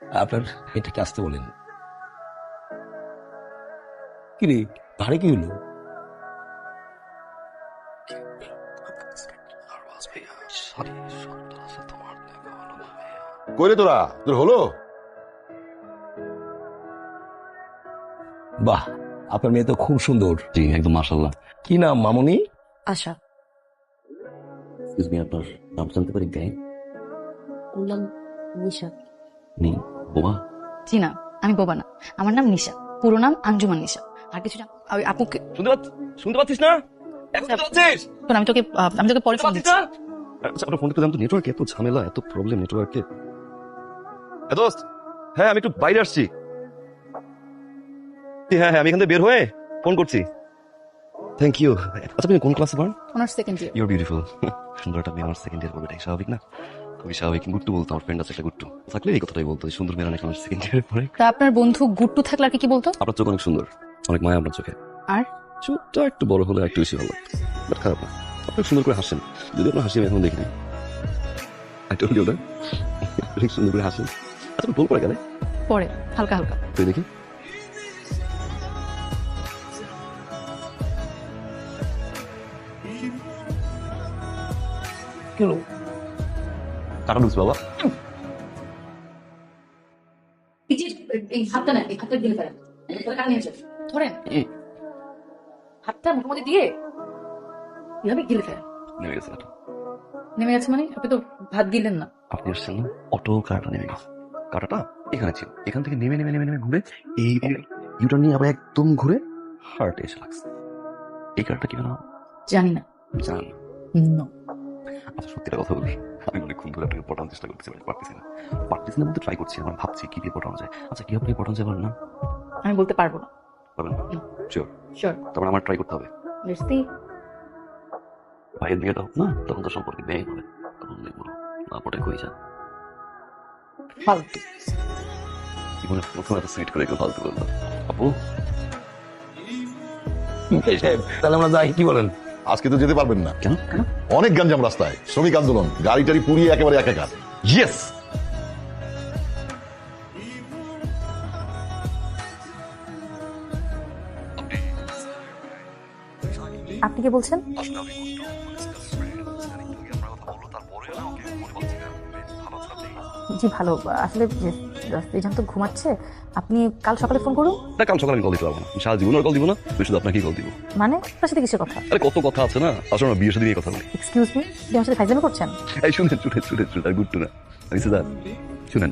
আপনার এটাকে আসতে বলেন। কি রে, ভাড়ে কি হলো? কইরে তোরা তোর হলো? বাহ, আপনার মেয়ে তো খুব সুন্দর। জি একদম মাশাআল্লাহ। কি নাম মামুনি? আশা। এক্সকিউজ মি, আপনার নাম জানতে পারি? গাই বললাম নিশা। নি বোমা? জি না, আমি বোবা না, আমার নাম নিশা, পুরো নাম আঞ্জুমান নিশা। আর কিছু আপুকে শুনতে পাচ্ছিস না? এখন শুনতে পাচ্ছিস? শোন, আমি তোকে পরে ফোন দিচ্ছি। আচ্ছা আপনার ফোনটা জানতো, নেটওয়ার্ক এত ঝামেলা, এত প্রবলেম নেটওয়ার্কে। দোস্ত, হ্যাঁ আমি একটু বাইরে আসছি। হ্যাঁ হ্যাঁ, আমি এখান থেকে বের হয়ে ফোন করছি। Thank you. আচ্ছা আপনি কোন ক্লাসে পড়েন? Honours second year. Your beautiful. সুন্দর একটা মেয়ে আমার সেকেন্ড ইয়ার পড়বে, এটাই স্বাভাবিক না? খুবই স্বাভাবিক। গুট্টু বলতো, আমার ফ্রেন্ড আছে একটা গুট্টু, থাকলে এই কথাটাই বলতো, সুন্দর মেয়ে অনেক আমার সেকেন্ড ইয়ারে পড়ে। তা আপনার বন্ধু গুট্টু থাকলে আর কি বলতো? আপনার চোখ অনেক সুন্দর, অনেক মায়া আপনার চোখে। আর চোখটা একটু বড় হলে একটু বেশি ভালো, বাট খারাপ না। আপনি সুন্দর করে হাসেন, যদি আপনার হাসি আমি এখন দেখি না। ওটা অনেক সুন্দর করে হাসেন। আচ্ছা বল পড়ে গেলে পরে হালকা হালকা। তুই দেখি। কি হলো? কাটা ঢুকছে বাবা। এই হাতটা না, এই হাতটা দিয়ে ফেলেন, ধরেন হাতটা মোটামুটি দিয়ে এভাবে গিলে ফেলেন। নেমে গেছে কাটা। নেমে গেছে মানে? আপনি তো ভাত দিলেন না। আপনি আসছেন না, অটো কাটা নেমে গেছে। কাটাটা এখানে ছিল, এখান থেকে নেমে নেমে নেমে নেমে ঘুরে এই ইউটার নিয়ে আবার একদম ঘুরে হার্টে এসে লাগছে। এই কাটাটা কি না জানি না। জান। No. আচ্ছা সত্যিটা কথা বলি, আমি অনেকক্ষণ ধরে আপনাকে পটানোর চেষ্টা করতেছি, পারতেছি না বলতে ট্রাই করছি। আমার ভাবছি কি দিয়ে পটানো যায়। আচ্ছা কি আপনি পটানো যায় বলেন না? আমি বলতে পারবো না। পারবেন? শিওর? শিওর। তারপরে আমার ট্রাই করতে হবে। Let's see. ভাইয়ের বিয়েটা হোক না, তখন তো সম্পর্কে ব্যয় হবে, তখন দেখবো না পটে কই যা। ফালতু। জীবনে প্রথম এত সুইট করে কেউ ফালতু করলো। আপু এই সাহেব, তাহলে আমরা যাই, কি বলেন? আজকে তো যেতে পারবেন না, কেন? অনেক গাঞ্জাম রাস্তায়, শ্রমিক আন্দোলন, গাড়ি টাড়ি পুড়িয়ে একেবারে একাকার। ইয়েস। আপনি কি বলছেন? জি ভালো। আসলে রিজান তো ঘুমাচ্ছে, আপনি কাল সকালে ফোন করুন। না কাল সকালে আমি কল দিতে পারবো না, সারা জীবন আর কল দিব না, তুই শুধু আপনাকেই কল দিব। মানে আপনার সাথে কিসের কথা? আরে কত কথা আছে না, আসলে আমার বিয়ের সাথে নিয়ে কথা বলি। এক্সকিউজ মি, আপনি আমার সাথে ফাইজলামি করছেন? এই শুনেন আর গুট্টু না, শুনেন